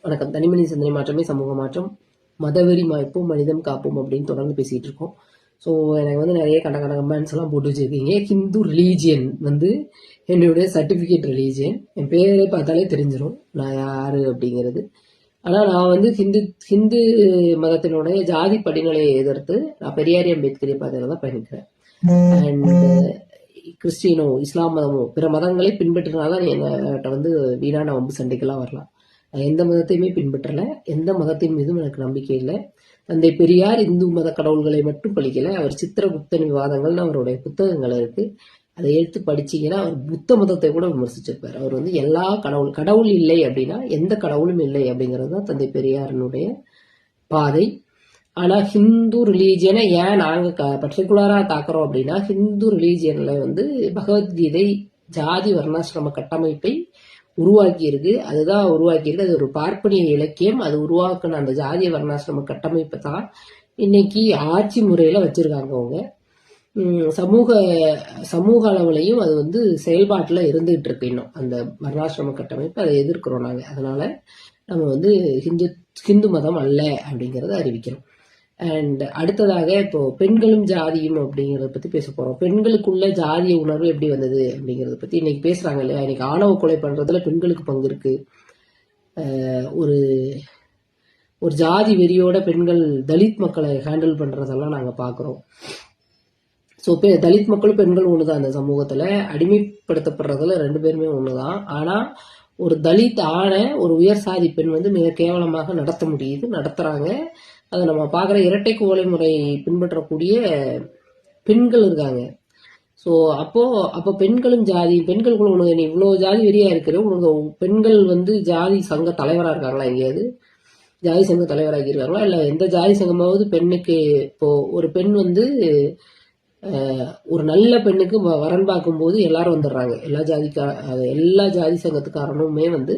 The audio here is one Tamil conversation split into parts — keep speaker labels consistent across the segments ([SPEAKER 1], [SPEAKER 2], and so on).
[SPEAKER 1] வணக்கம். தனிமனித சிந்தனை மாற்றமே சமூக மாற்றம், மதவெறி மாய்ப்போம், மனிதம் காப்போம் அப்படின்னு தொடர்ந்து பேசிட்டு இருக்கோம். ஸோ எனக்கு வந்து நிறைய கமெண்ட்ஸ் எல்லாம் போட்டு வச்சிருக்கீங்க. ஹிந்து ரிலீஜியன் வந்து என்னுடைய சர்டிஃபிகேட் ரிலீஜியன். என் பேரை பார்த்தாலே தெரிஞ்சிடும் நான் யாரு அப்படிங்கிறது. ஆனால் நான் வந்து ஹிந்து மதத்தினுடைய ஜாதி படிநிலையை எதிர்த்து நான் பெரியாரி அம்பேத்கரை பார்த்து தான் பயணிக்கிறேன். அண்ட் கிறிஸ்டியனோ இஸ்லாம் மதமோ பிற மதங்களை பின்பற்றினாதான் என்கிட்ட வந்து வீணான வம்பு சண்டைக்கெல்லாம் வரலாம். எந்த மதத்தையுமே பின்பற்றல, எந்த மதத்தின் மீதும் எனக்கு நம்பிக்கை இல்லை. தந்தை பெரியார் இந்து மத கடவுள்களை மட்டும் பழிக்கல, அவர் சித்திரகுப்தன் விவாதங்கள்னு அவருடைய புத்தகங்கள் இருக்கு. அதை எடுத்து படிச்சீங்கன்னா அவர் புத்த மதத்தை கூட விமர்சிச்சிருப்பார். அவர் வந்து எல்லா கடவுள் இல்லை அப்படின்னா எந்த கடவுளும் இல்லை அப்படிங்கிறது தான் தந்தை பெரியாரினுடைய பாதை. ஆனா ஹிந்து ரிலீஜியனை ஏன் நாங்க பர்டிகுலரா தாக்குறோம் அப்படின்னா, ஹிந்து ரிலீஜியன்ல வந்து பகவத்கீதை ஜாதி வர்ணாசிரம கட்டமைப்பை உருவாக்கியிருக்கு. அதுதான் உருவாக்கியிருக்கு. அது ஒரு பார்ப்பனிய இலக்கியம். அது உருவாக்குன அந்த ஜாதிய வர்ணாசிரம கட்டமைப்பை தான் இன்னைக்கு ஆட்சி முறையில வச்சிருக்காங்க அவங்க. சமூக அளவுலையும் அது வந்து செயல்பாட்டுல இருந்துகிட்டு இருக்கு. இன்னும் அந்த வர்ணாசிரம கட்டமைப்பு அதை எதிர்க்கிறோம் நாங்க. அதனால நம்ம வந்து ஹிந்து மதம் அல்ல அப்படிங்கறத அறிவிக்கிறோம். அண்ட் அடுத்ததாக இப்போ பெண்களும் ஜாதியும் அப்படிங்கறத பத்தி பேச போறோம். பெண்களுக்குள்ள ஜாதிய உணர்வு எப்படி வந்தது அப்படிங்கறத பத்தி இன்னைக்கு பேசுறாங்க இல்லையா. இன்னைக்கு ஆணவ கொலை பண்றதுல பெண்களுக்கு பங்கு இருக்கு. ஒரு ஒரு ஜாதி வெறியோட பெண்கள் தலித் மக்களை ஹேண்டில் பண்றதெல்லாம் நாங்க பாக்குறோம். ஸோ தலித் மக்களும் பெண்கள் ஒண்ணுதான். அந்த சமூகத்துல அடிமைப்படுத்தப்படுறதுல ரெண்டு பேருமே ஒண்ணுதான். ஆனா ஒரு தலித் ஆணை ஒரு உயர் சாதி பெண் வந்து மிக கேவலமாக நடத்த முடியுது, நடத்துறாங்க. அதை நம்ம பார்க்குற இரட்டை குவளை முறை பின்பற்றக்கூடிய பெண்கள் இருக்காங்க. ஸோ அப்போ பெண்களும் பெண்களுக்குள்ள உனக்கு நீ இவ்வளோ ஜாதி வெறியா இருக்கிற உனக்கு பெண்கள் வந்து ஜாதி சங்க தலைவராக இருக்காங்களா? எங்கேயாவது ஜாதி சங்க தலைவராகி இருக்காங்களா? இல்லை எந்த ஜாதி சங்கமாவது பெண்ணுக்கு இப்போ ஒரு பெண் வந்து ஒரு நல்ல பெண்ணுக்கு வரன் பார்க்கும்போது எல்லாரும் வந்துடுறாங்க. எல்லா ஜாதி சங்கத்துக்காரனுமே வந்து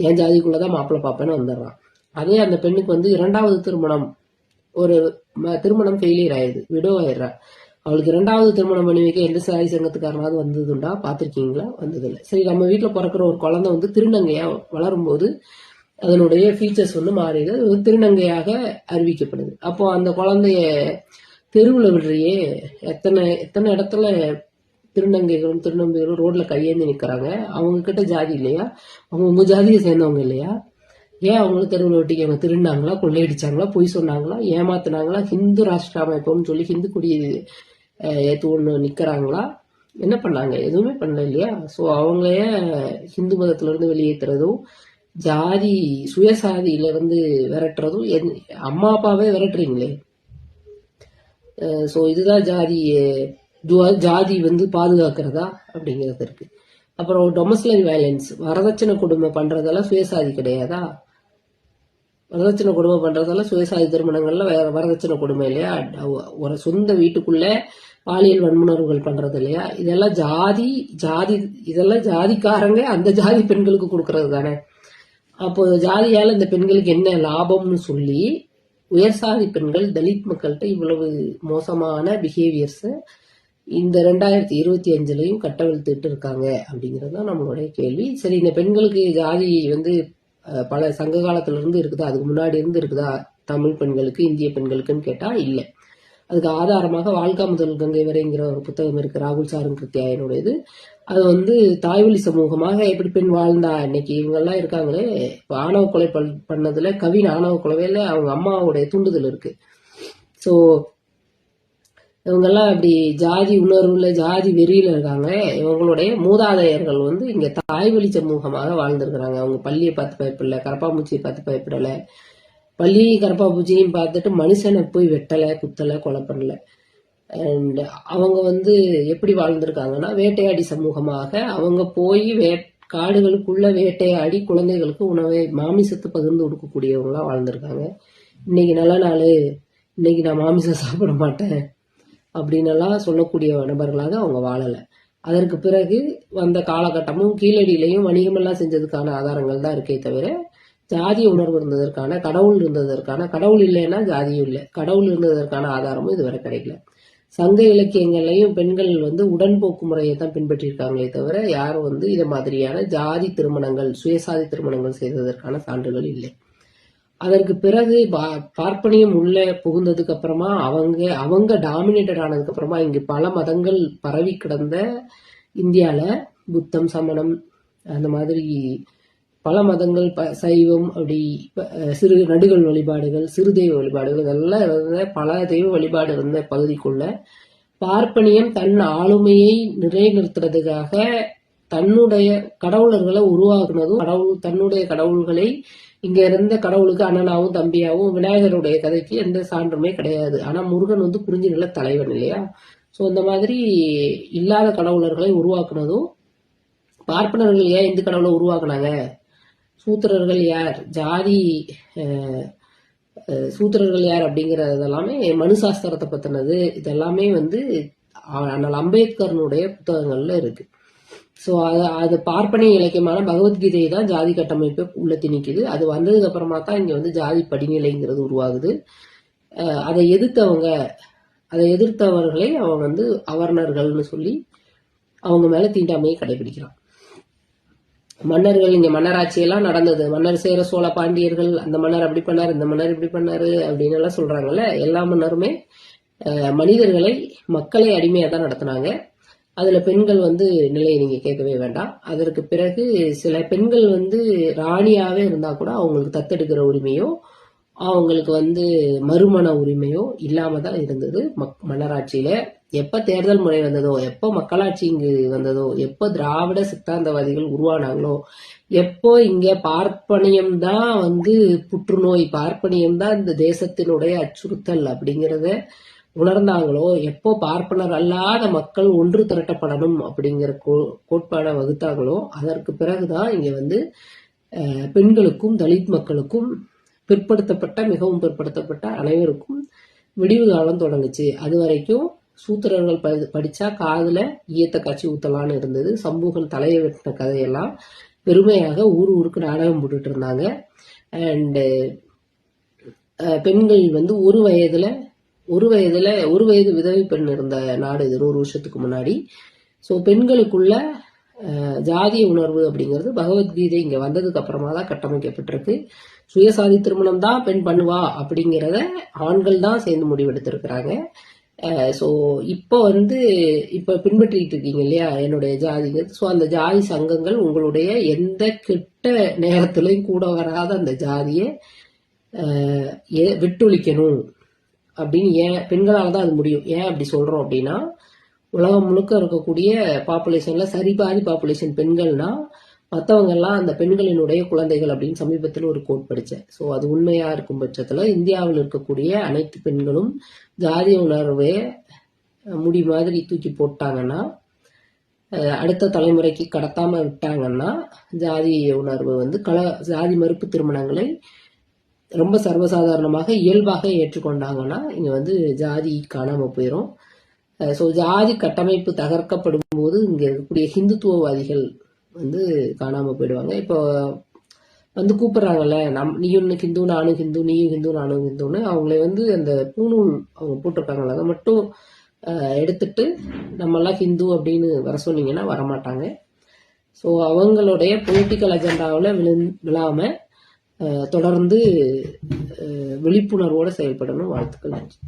[SPEAKER 1] என் ஜாதிக்குள்ளதான் மாப்பிள்ளை பாப்பேன்னு வந்துடுறான். அதே அந்த பெண்ணுக்கு வந்து இரண்டாவது திருமணம் ஃபெயிலியர் ஆயிடுது, விடோ ஆயிடுறா. அவளுக்கு இரண்டாவது திருமணம் பண்ணி வைக்க எந்த சாதி சங்கத்துக்காரனாவது வந்ததுண்டா? பார்த்துருக்கீங்களா? வந்ததில்லை. சரி, நம்ம வீட்டில் பிறக்கிற ஒரு குழந்தை வந்து திருநங்கையா வளரும்போது அதனுடைய ஃபீச்சர்ஸ் வந்து மாறிடுது, அது திருநங்கையாக அறிவிக்கப்படுது. அப்போ அந்த குழந்தைய தெருவில் விடுறியே, எத்தனை இடத்துல திருநங்கைகளும் திருநங்கைகளும் ரோட்ல கையேந்தி நிற்கிறாங்க. அவங்க கிட்ட ஜாதி இல்லையா? அவங்க உங்க ஜாதியை சேர்ந்தவங்க இல்லையா? ஏன் அவங்களும் தெருவில் ஒட்டிக்காங்க? திருடினாங்களா? கொள்ளையடிச்சாங்களா? பொய் சொன்னாங்களா? ஏமாத்தினாங்களா? ஹிந்து ராஷ்டிர அமைப்புன்னு சொல்லி ஹிந்து கொடி ஏத்து ஒண்ணு நிக்கிறாங்களா? என்ன பண்ணாங்க? எதுவுமே பண்ணல இல்லையா? ஸோ அவங்களைய ஹிந்து மதத்துல இருந்து வெளியேற்றுறதும் ஜாதி சுயசாதியில இருந்து விரட்டுறதும் அம்மா அப்பாவே விரட்டுறீங்களே. ஸோ இதுதான் ஜாதி வந்து பாதுகாக்கிறதா அப்படிங்கிறது இருக்கு. அப்புறம் டொமஸ்டிக் வயலன்ஸ், வரதட்சணை கொடுமை பண்றதெல்லாம் சுயசாதி கிடையாதா? வரதட்சணை கொடுமை பண்றதெல்லாம் சுயசாதி திருமணங்கள்ல வரதட்சணை கொடுமை இல்லையா? ஒரு சொந்த வீட்டுக்குள்ள பாலியல் வன்முணர்வுகள் பண்றது இல்லையா? இதெல்லாம் ஜாதிக்காரங்க அந்த ஜாதி பெண்களுக்கு கொடுக்கறது தானே. அப்போ ஜாதியால இந்த பெண்களுக்கு என்ன லாபம்னு சொல்லி உயர் சாதி பெண்கள் தலித் மக்கள்கிட்ட இவ்வளவு மோசமான பிஹேவியர்ஸ் இந்த 2025லயும் கட்டவிழ்த்துட்டு இருக்காங்க அப்படிங்கிறது தான் நம்மளுடைய கேள்வி. சரி, இந்த பெண்களுக்கு ஜாதி வந்து பல சங்க காலத்துல இருந்து இருக்குதா? அதுக்கு முன்னாடி இருந்து இருக்குதா? தமிழ் பெண்களுக்கு இந்திய பெண்களுக்குன்னு கேட்டா இல்லை. அதுக்கு ஆதாரமாக வாழ்க்கா முதல் கங்கை வரைங்கிற ஒரு புத்தகம் இருக்கு, ராகுல் சாரும் கிருத்தியாயனுடையது. அது வந்து தாய்வழி சமூகமாக எப்படி பெண் வாழ்ந்தா இன்னைக்கு இவங்கெல்லாம் இருக்காங்களே. ஆணவ கொலை பண்ணதுல கவின் ஆணவ கொலையில அவங்க அம்மாவுடைய தூண்டுதல் இருக்கு. ஸோ இவங்கெல்லாம் இப்படி ஜாதி உணர்வுல ஜாதி வெறியில இருக்காங்க. இவங்களுடைய மூதாதையர்கள் வந்து இங்க தாய்வழி சமூகமாக வாழ்ந்திருக்கிறாங்க. அவங்க பள்ளியை பார்த்து பயப்படல, கரப்பாம்பூச்சியை பார்த்து பயப்படல. பள்ளியும் கரப்பாம்பூச்சியையும் பார்த்துட்டு மனுஷனை போய் வெட்டலை, குத்தலை, கொலை பண்ணல. அண்ட் அவங்க வந்து எப்படி வாழ்ந்திருக்காங்கன்னா வேட்டையாடி சமூகமாக அவங்க போய் காடுகளுக்குள்ள வேட்டையாடி குழந்தைகளுக்கு உணவை மாமிசத்தை பகிர்ந்து கொடுக்கக்கூடியவங்களா வாழ்ந்திருக்காங்க. இன்னைக்கு நல்ல நாள், இன்னைக்கு நான் மாமிசம் சாப்பிட மாட்டேன் அப்படின்னு எல்லாம் சொல்லக்கூடிய நபர்களாக அவங்க வாழலை. அதற்கு பிறகு வந்த காலகட்டமும் கீழடியிலையும் வணிகமெல்லாம் செஞ்சதுக்கான ஆதாரங்கள் தான் இருக்கே தவிர ஜாதிய உணர்வு இருந்ததற்கான, கடவுள் இல்லைன்னா ஜாதியும் இல்லை, கடவுள் இருந்ததற்கான ஆதாரமும் இதுவரை கிடைக்கல. சங்க இலக்கியங்களையும் பெண்கள் வந்து உடன்போக்கு முறையை தான் பின்பற்றியிருக்காங்களே தவிர யாரும் வந்து இதை மாதிரியான ஜாதி திருமணங்கள் சுயசாதி திருமணங்கள் செய்ததற்கான சான்றுகள் இல்லை. அதற்கு பிறகு பார்ப்பனியம் உள்ள புகுந்ததுக்கு அப்புறமா அவங்க டாமினேட்டட் ஆனதுக்கு அப்புறமா இங்கு பல மதங்கள் பரவி கிடந்த இந்தியால புத்தம், சமணம், அந்த மாதிரி பல மதங்கள், சைவம், அப்படி சிறு நடுகள் வழிபாடுகள், சிறு தெய்வ வழிபாடுகள், இதெல்லாம் பல தெய்வ வழிபாடு இருந்த பகுதிக்குள்ள பார்ப்பனியம் தன் ஆளுமையை நிலைநிறுத்துறதுக்காக தன்னுடைய கடவுளர்களை உருவாக்குனதும், தன்னுடைய கடவுள்களை இங்க இருந்த கடவுளுக்கு அண்ணனாவும் தம்பியாவும், விநாயகருடைய கதைக்கு எந்த சான்றுமே கிடையாது. ஆனா முருகன் வந்து குறிஞ்சி நில தலைவன் இல்லையா? ஸோ இந்த மாதிரி இல்லாத கடவுளர்களை உருவாக்குனதும், பார்ப்பனர்கள் ஏன் இந்து கடவுளை உருவாக்குனாங்க, சூத்திரர்கள் யார், ஜாதி சூத்திரர்கள் யார் அப்படிங்கறதெல்லாமே மனு சாஸ்திரத்தை பத்தினது. இதெல்லாமே வந்து அண்ணல் அம்பேத்கரனுடைய புத்தகங்கள்ல இருக்கு. ஸோ அது பார்ப்பனிய இலக்கியமான பகவத்கீதையை தான் ஜாதி கட்டமைப்பை உள்ள திணிக்குது. அது வந்ததுக்கு அப்புறமா தான் இங்க வந்து ஜாதி படிநிலைங்கிறது உருவாகுது. அதை எதிர்த்தவர்களை அவன் வந்து அவர்ணர்கள்னு சொல்லி அவங்க மேல தீண்டாமையை கடைபிடிக்கிறான். மன்னர்கள், இங்க மன்னராட்சியெல்லாம் நடந்தது. மன்னர் சேர சோழ பாண்டியர்கள், அந்த மன்னர் அப்படி பண்ணாரு, இந்த மன்னர் இப்படி பண்ணாரு அப்படின்னு எல்லாம் சொல்றாங்கல்ல. எல்லா மன்னருமே மனிதர்களை, மக்களை அடிமையா தான் நடத்தினாங்க. அதுல பெண்கள் வந்து நிலையை நீங்க கேட்கவே வேண்டாம். அதற்கு பிறகு சில பெண்கள் வந்து ராணியாவே இருந்தா கூட அவங்களுக்கு தத்தெடுக்கிற உரிமையோ, அவங்களுக்கு வந்து மறுமண உரிமையோ இல்லாம தான் இருந்தது மன்னராட்சியில. எப்ப தேர்தல் முறை வந்ததோ, எப்போ மக்களாட்சி இங்கு வந்ததோ, எப்போ திராவிட சித்தாந்தவாதிகள் உருவானாங்களோ, எப்போ இங்க பார்ப்பனியம் தான் வந்து புற்றுநோய், பார்ப்பனியம் தான் இந்த தேசத்தினுடைய அச்சுறுத்தல் அப்படிங்கிறத உணர்ந்தாங்களோ, எப்போ பார்ப்பனர் அல்லாத மக்கள் ஒன்று திரட்டப்படணும் அப்படிங்கிற கோட்பாடை வகுத்தாங்களோ, அதற்கு பிறகுதான் இங்க வந்து பெண்களுக்கும் தலித் மக்களுக்கும் மிகவும் பிற்படுத்தப்பட்ட அனைவருக்கும் விடிவு காலம் தொடங்குச்சு. அது வரைக்கும் சூத்திரர்கள் படிச்சா காதுல ஈயத்த காட்சி ஊத்தலான்னு இருந்தது. சமூகம் தலையை வெட்டின கதையெல்லாம் பெருமையாக ஊருக்கு நாடகம் போட்டுட்டு இருந்தாங்க. அண்ட் பெண்கள் வந்து ஒரு வயது விதவை பெண் இருந்த நாடு இது 100 வருஷத்துக்கு முன்னாடி. ஸோ பெண்களுக்குள்ள ஜாதிய உணர்வு அப்படிங்கிறது பகவத்கீதை இங்க வந்ததுக்கு அப்புறமா தான் கட்டமைக்கப்பட்டிருக்கு. சுயசாதி திருமணம் தான் பெண் பண்ணுவா அப்படிங்கிறத ஆண்கள் தான் சேர்ந்து முடிவெடுத்திருக்கிறாங்க. ஸோ இப்போ பின்பற்றிட்டு இருக்கீங்க இல்லையா என்னுடைய ஜாதிங்க. ஸோ அந்த ஜாதி சங்கங்கள் உங்களுடைய எந்த கெட்ட நேரத்திலையும் கூட வராத அந்த ஜாதியை விட்டொழிக்கணும் அப்படின்னு பெண்களால தான் அது முடியும். ஏன் அப்படி சொல்றோம் அப்படின்னா, உலகம் முழுக்க இருக்கக்கூடிய பாப்புலேஷன்ல சரிபாதி பாப்புலேஷன் பெண்கள்னா, மற்றவங்க எல்லாம் அந்த பெண்களினுடைய குழந்தைகள் அப்படின்னு சமீபத்தில் ஒரு கோட் படித்தேன். ஸோ அது உண்மையா இருக்கும் பட்சத்தில் இந்தியாவில் இருக்கக்கூடிய அனைத்து பெண்களும் ஜாதிய உணர்வை முடி மாதிரி தூக்கி போட்டாங்கன்னா, அடுத்த தலைமுறைக்கு கடத்தாம விட்டாங்கன்னா, ஜாதிய உணர்வு வந்து ஜாதி மறுப்பு திருமணங்களை ரொம்ப சர்வசாதாரணமாக இயல்பாக ஏற்றுக்கொண்டாங்கன்னா இங்க வந்து ஜாதி காணாம போயிடும். ஸோ ஜாதி கட்டமைப்பு தகர்க்கப்படும் போது இங்க இருக்கக்கூடிய ஹிந்துத்துவவாதிகள் வந்து காணாம போயிடுவாங்க. இப்போ வந்து கூப்பிடுறாங்கல்ல, நீயும் ஹிந்து நானும் ஹிந்து, நீயும் ஹிந்து நானும் ஹிந்துன்னு, அவங்களை வந்து அந்த பூணூல் அவங்க போட்டிருக்காங்கல்ல, அதை மட்டும் எடுத்துட்டு நம்மெல்லாம் ஹிந்து அப்படின்னு வர சொன்னீங்கன்னா வரமாட்டாங்க. ஸோ அவங்களுடைய பொலிட்டிக்கல் அஜெண்டாவில் விழாம தொடர்ந்து விழிப்புணர்வோடு செயல்படணும். வாழ்த்துக்கள். நன்றி.